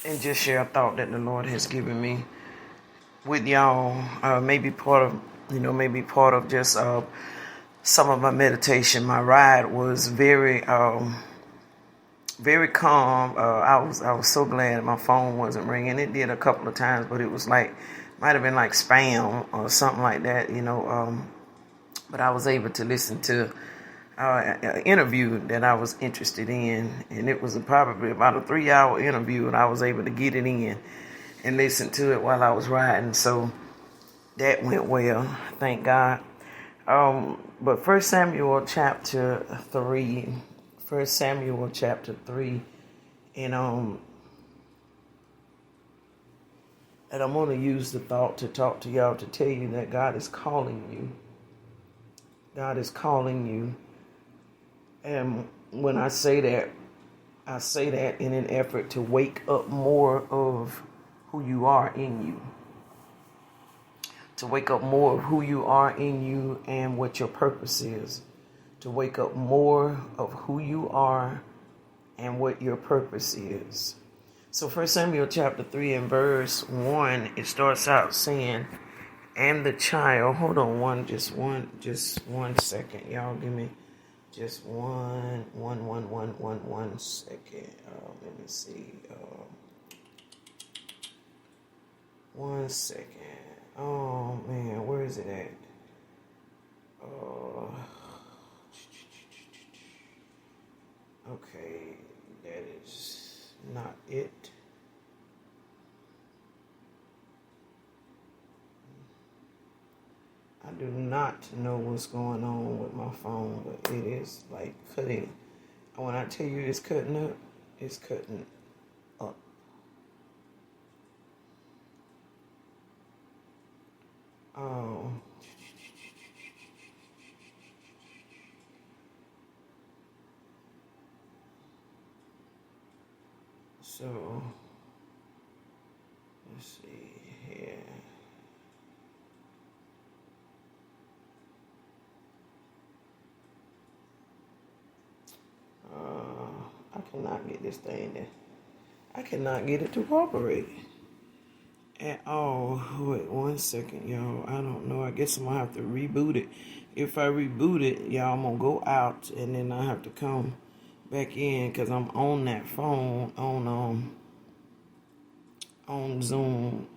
and just share a thought that the Lord has given me with y'all. Maybe part of just some of my meditation. My ride was very calm. I was so glad my phone wasn't ringing. It did a couple of times, but it was might have been like spam or something like that, But I was able to listen to an interview that I was interested in, and it was probably about a 3-hour interview, and I was able to get it in and listen to it while I was riding. So that went well, thank God. But First Samuel chapter 3, and I'm going to use the thought to talk to y'all to tell you that God is calling you. God is calling you. And when I say that in an effort to wake up more of who you are in you. To wake up more of who you are in you and what your purpose is. To wake up more of who you are and what your purpose is. So 1 Samuel chapter 3 and verse 1, it starts out saying, and the child, hold on just one second. Y'all give me just one second. Let me see. 1 second. Oh man, where is it at? Okay, that is not it. I do not know what's going on with my phone, but it is like cutting. When I tell you it's cutting up, it's cutting up. Oh. So, let's see here. I cannot get this thing to, I cannot get it to cooperate at all. Wait 1 second, y'all. I don't know. I guess I'm going to have to reboot it. If I reboot it, y'all, I'm going to go out and then I have to come back in because I'm on that phone on Zoom.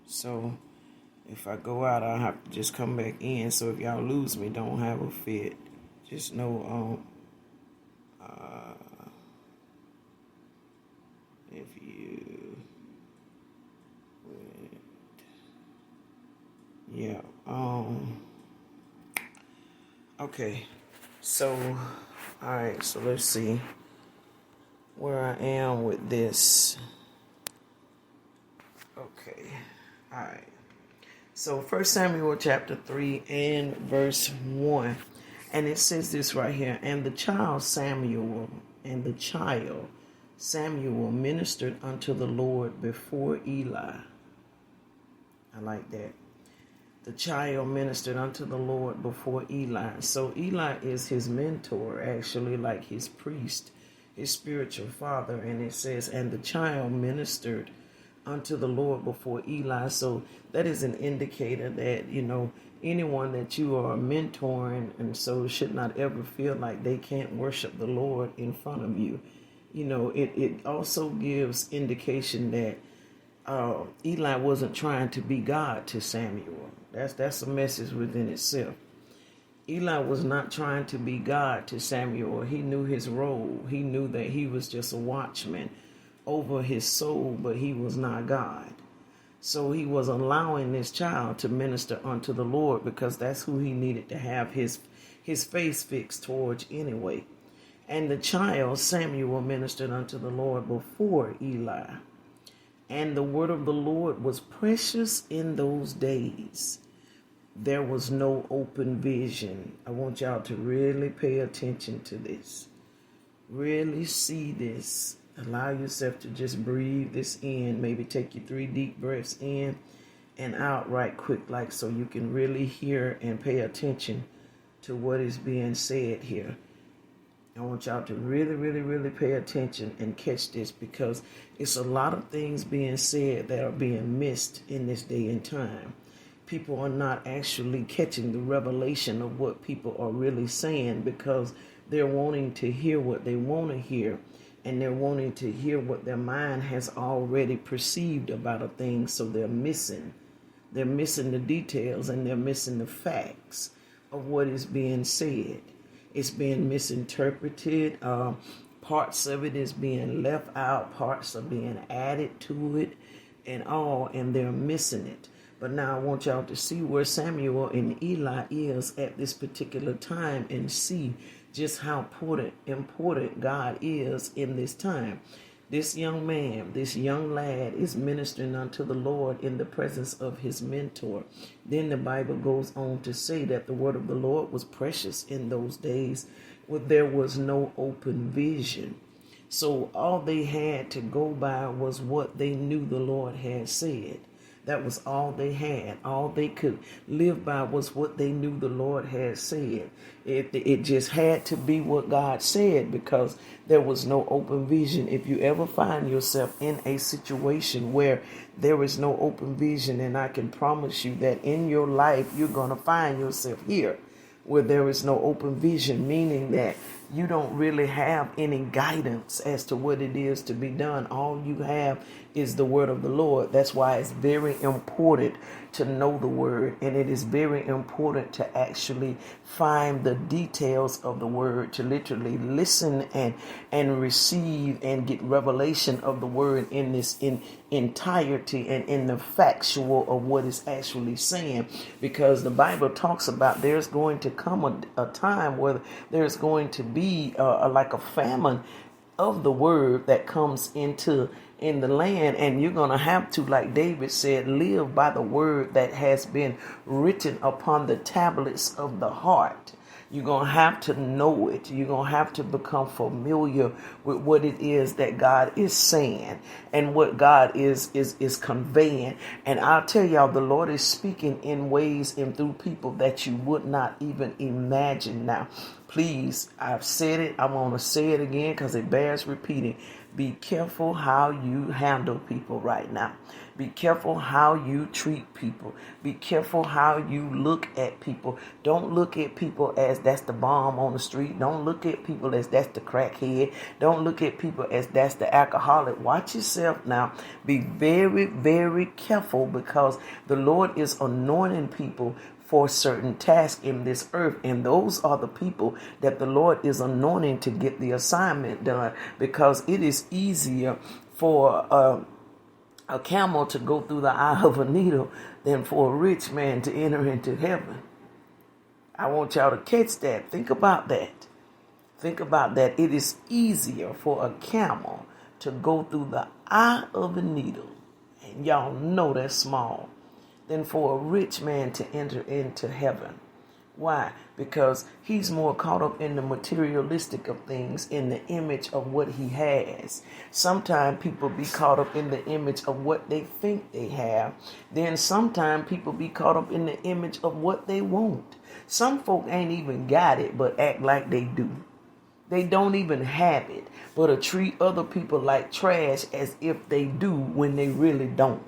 So if I go out, I'll have to just come back in. So if y'all lose me, don't have a fit. Just know if you would, yeah. Okay. So, all right. So let's see where I am with this. Okay. All right. So 1 Samuel chapter 3 and verse 1. And it says this right here. And the child Samuel ministered unto the Lord before Eli. I like that. The child ministered unto the Lord before Eli. So Eli is his mentor, actually, like his priest, his spiritual father. And it says, and the child ministered unto the Lord before Eli. So that is an indicator that, anyone that you are mentoring and so should not ever feel like they can't worship the Lord in front of you. It also gives indication that Eli wasn't trying to be God to Samuel. That's a message within itself. Eli was not trying to be God to Samuel. He knew his role. He knew that he was just a watchman over his soul, but he was not God. So he was allowing this child to minister unto the Lord because that's who he needed to have his face fixed towards anyway. And the child Samuel ministered unto the Lord before Eli. And the word of the Lord was precious in those days. There was no open vision. I want y'all to really pay attention to this. Really see this. Allow yourself to just breathe this in. Maybe take your 3 deep breaths in and out right quick, like so you can really hear and pay attention to what is being said here. I want y'all to really, really, really pay attention and catch this, because it's a lot of things being said that are being missed in this day and time. People are not actually catching the revelation of what people are really saying, because they're wanting to hear what they want to hear, and they're wanting to hear what their mind has already perceived about a thing. So they're missing the details, and they're missing the facts of what is being said. It's being misinterpreted. Parts of it is being left out. Parts are being added to it and they're missing it. But now I want y'all to see where Samuel and Eli is at this particular time, and see just how important God is in this time. This young man, this young lad is ministering unto the Lord in the presence of his mentor. Then the Bible goes on to say that the word of the Lord was precious in those days, where there was no open vision. So all they had to go by was what they knew the Lord had said. That was all they had. All they could live by was what they knew the Lord had said. It just had to be what God said, because there was no open vision. If you ever find yourself in a situation where there is no open vision, and I can promise you that in your life you're going to find yourself here, where there is no open vision, meaning that you don't really have any guidance as to what it is to be done. All you have is the word of the Lord. That's why it's very important to know the word, and it is very important to actually find the details of the word, to literally listen and receive and get revelation of the word in this in entirety and in the factual of what it's actually saying. Because the Bible talks about there's going to come a time where there's going to be like a famine of the word that comes in the land, and you're going to have to, like David said, live by the word that has been written upon the tablets of the heart. You're going to have to know it. You're going to have to become familiar with what it is that God is saying and what God is conveying. And I'll tell y'all, the Lord is speaking in ways and through people that you would not even imagine. Now, please, I've said it. I'm going to say it again because it bears repeating. Be careful how you handle people right now. Be careful how you treat people. Be careful how you look at people. Don't look at people as that's the bomb on the street. Don't look at people as that's the crackhead. Don't look at people as that's the alcoholic. Watch yourself now. Be very, very careful, because the Lord is anointing people for certain tasks in this earth, and those are the people that the Lord is anointing to get the assignment done, because it is easier for a camel to go through the eye of a needle than for a rich man to enter into heaven. I want y'all to catch that. Think about that. Think about that. It is easier for a camel to go through the eye of a needle, and y'all know that's small, than for a rich man to enter into heaven. Why? Because he's more caught up in the materialistic of things, in the image of what he has. Sometimes people be caught up in the image of what they think they have. Then sometimes people be caught up in the image of what they want. Some folk ain't even got it, but act like they do. They don't even have it, but treat other people like trash as if they do when they really don't.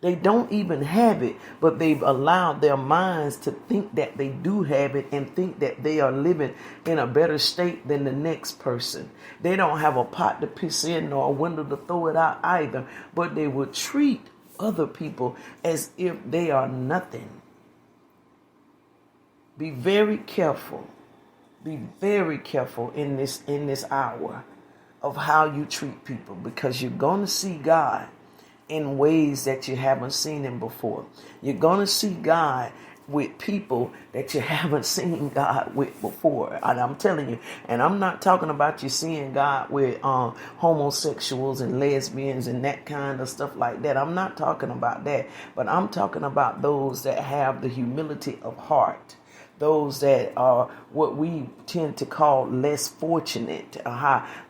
They don't even have it, but they've allowed their minds to think that they do have it and think that they are living in a better state than the next person. They don't have a pot to piss in nor a window to throw it out either, but they will treat other people as if they are nothing. Be very careful. Be very careful in this hour of how you treat people, because you're going to see God in ways that you haven't seen him before. You're going to see God with people that you haven't seen God with before. And I'm telling you, and I'm not talking about you seeing God with homosexuals and lesbians and that kind of stuff like that. I'm not talking about that. But I'm talking about those that have the humility of heart. Those that are what we tend to call less fortunate.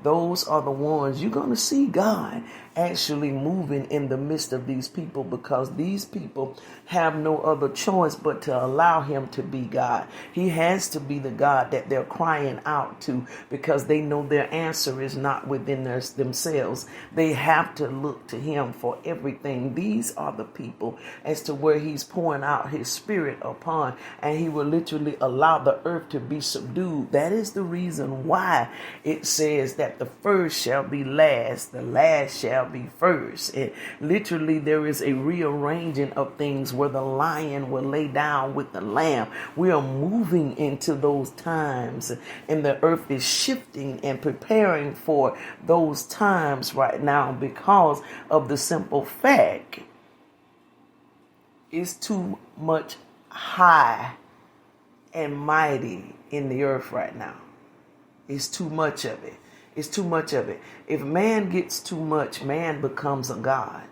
Those are the ones you're going to see God actually moving in the midst of these people, because these people have no other choice but to allow him to be God. He has to be the God that they're crying out to, because they know their answer is not within themselves. They have to look to him for everything. These are the people as to where he's pouring out his spirit upon, and he will literally allow the earth to be subdued. That is the reason why it says that the first shall be last, the last shall be first. Literally, there is a rearranging of things where the lion will lay down with the lamb. We are moving into those times, and the earth is shifting and preparing for those times right now, because of the simple fact it's too much high and mighty in the earth right now. It's too much of it. It's too much of it. If man gets too much, man becomes a god.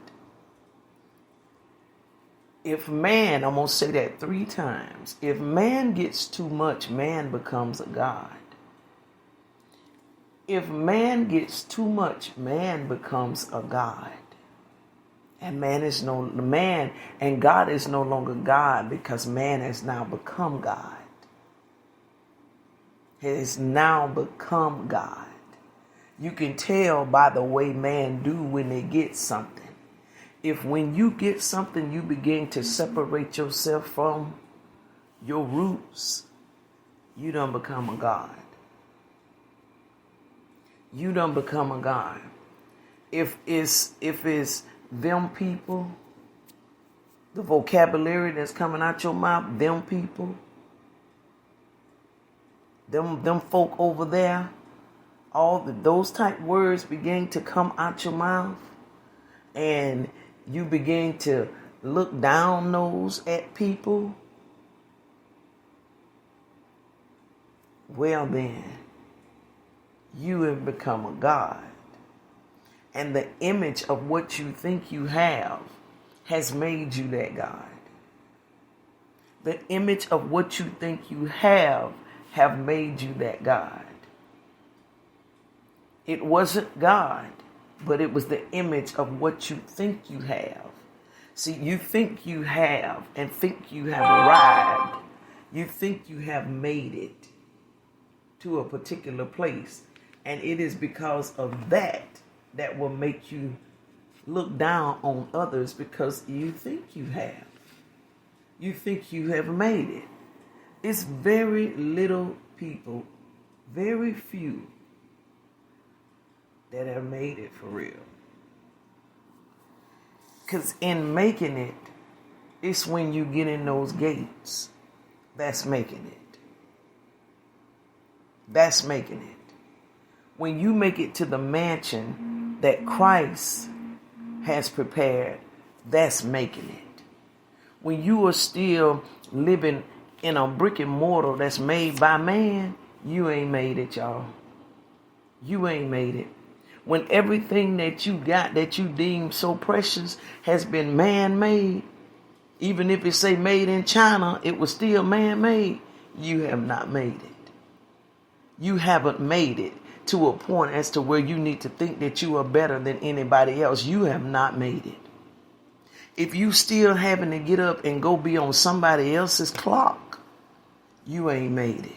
If man, I'm going to say that 3 times. If man gets too much, man becomes a god. If man gets too much, man becomes a god. And God is no longer God, because man has now become God. He has now become God. You can tell by the way man do when they get something. If when you get something, you begin to separate yourself from your roots, you done become a god. You done become a god. If it's them people, the vocabulary that's coming out your mouth, them people, them folk over there, those type words begin to come out your mouth, and you begin to look down nose at people, well then, you have become a god. And the image of what you think you have has made you that God. The image of what you think you have made you that God. It wasn't God, but it was the image of what you think you have. See, you think you have and think you have arrived. You think you have made it to a particular place. And it is because of that will make you look down on others, because you think you have. You think you have made it. It's very little people, very few, that have made it for real. Because in making it, it's when you get in those gates. That's making it. That's making it. When you make it to the mansion that Christ has prepared, that's making it. When you are still living in a brick and mortar that's made by man, you ain't made it, y'all. You ain't made it. When everything that you got that you deem so precious has been man-made, even if it say made in China, it was still man-made, you have not made it. You haven't made it to a point as to where you need to think that you are better than anybody else. You have not made it. If you still having to get up and go be on somebody else's clock, you ain't made it.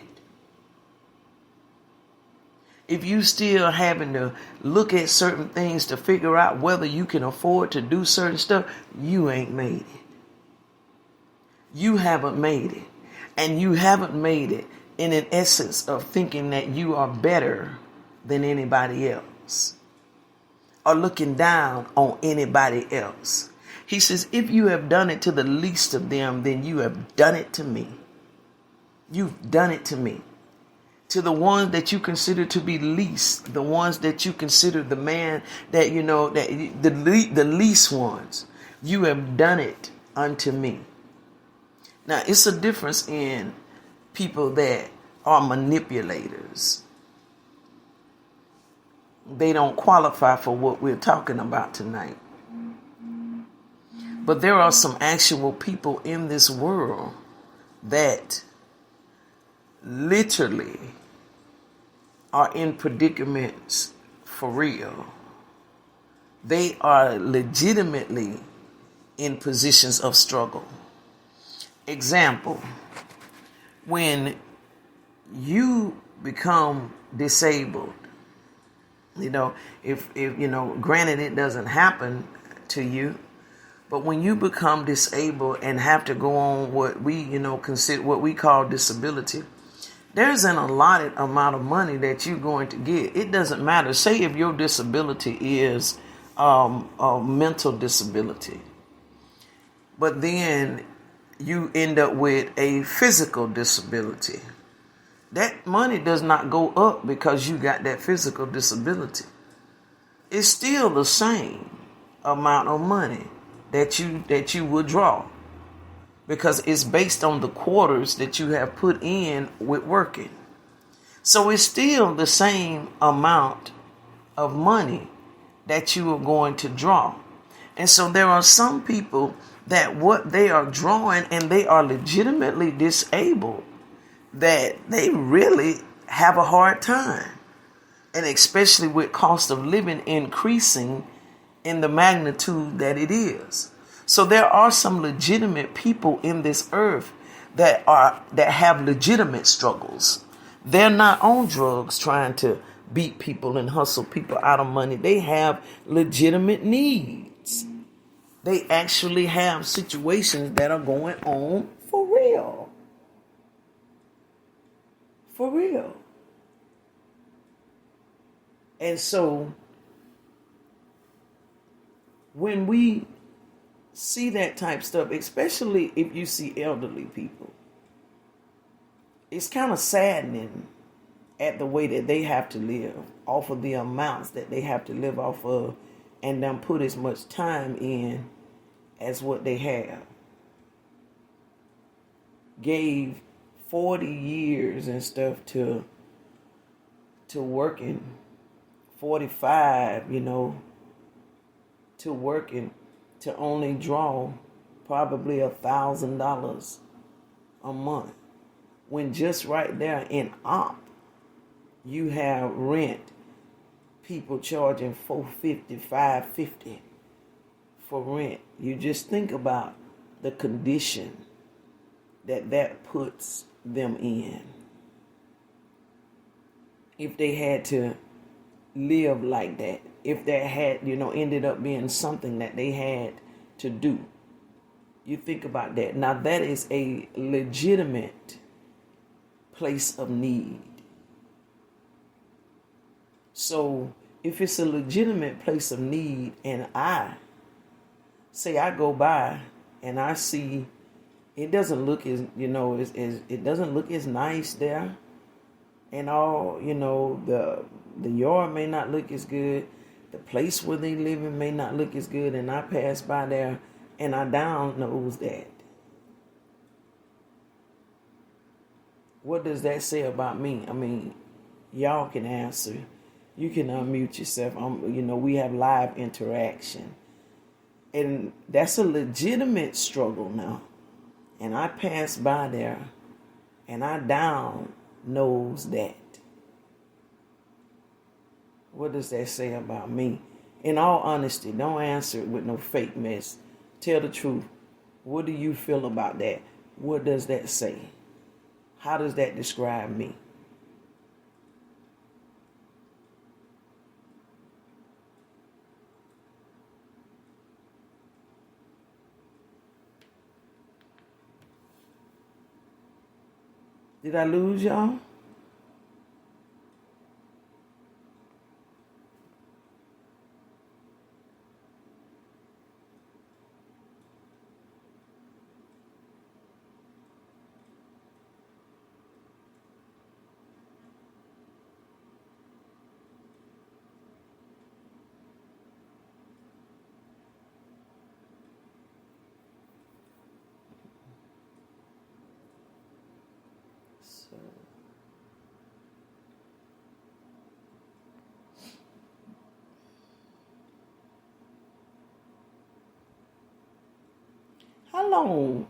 If you still having to look at certain things to figure out whether you can afford to do certain stuff, you ain't made it. You haven't made it. And you haven't made it in an essence of thinking that you are better than anybody else, or looking down on anybody else. He says, if you have done it to the least of them, then you have done it to me. You've done it to me. To the ones that you consider to be least, the ones that you consider the man that, you know, that the least ones, you have done it unto me. Now, it's a difference in people that are manipulators. They don't qualify for what we're talking about tonight. But there are some actual people in this world that literally are in predicaments for real. they are legitimately in positions of struggle. Example, when you become disabled, if granted it doesn't happen to you, but when you become disabled and have to go on what we, consider what we call disability, there's an allotted amount of money that you're going to get. It doesn't matter. Say if your disability is a mental disability, but then you end up with a physical disability. That money does not go up because you got that physical disability. It's still the same amount of money that you will draw, because it's based on the quarters that you have put in with working. So it's still the same amount of money that you are going to draw. And so there are some people that what they are drawing, and they are legitimately disabled, that they really have a hard time. And especially with cost of living increasing in the magnitude that it is. So there are some legitimate people in this earth that have legitimate struggles. They're not on drugs trying to beat people and hustle people out of money. They have legitimate needs. They actually have situations that are going on for real. For real. And so when we see that type stuff, especially if you see elderly people, it's kind of saddening at the way that they have to live off of the amounts that they have to live off of, and then put as much time in as what they have. Gave 40 years and stuff to working, 45, to working, to only draw probably $1,000 a month. When just right there in op, you have rent, people charging $450, $550 for rent. You just think about the condition that puts them in. If they had to live like that, if that had, ended up being something that they had to do. You think about that. Now that is a legitimate place of need. So if it's a legitimate place of need, and I go by and I see it doesn't look as, it doesn't look as nice there, and all, the yard may not look as good, the place where they live in may not look as good, and I pass by there and I diagnose that. What does that say about me? I mean, y'all can answer. You can unmute yourself. We have live interaction. And that's a legitimate struggle now. And I pass by there and I diagnose that. What does that say about me? In all honesty, don't answer it with no fake mess. Tell the truth. What do you feel about that? What does that say? How does that describe me? Did I lose y'all? How long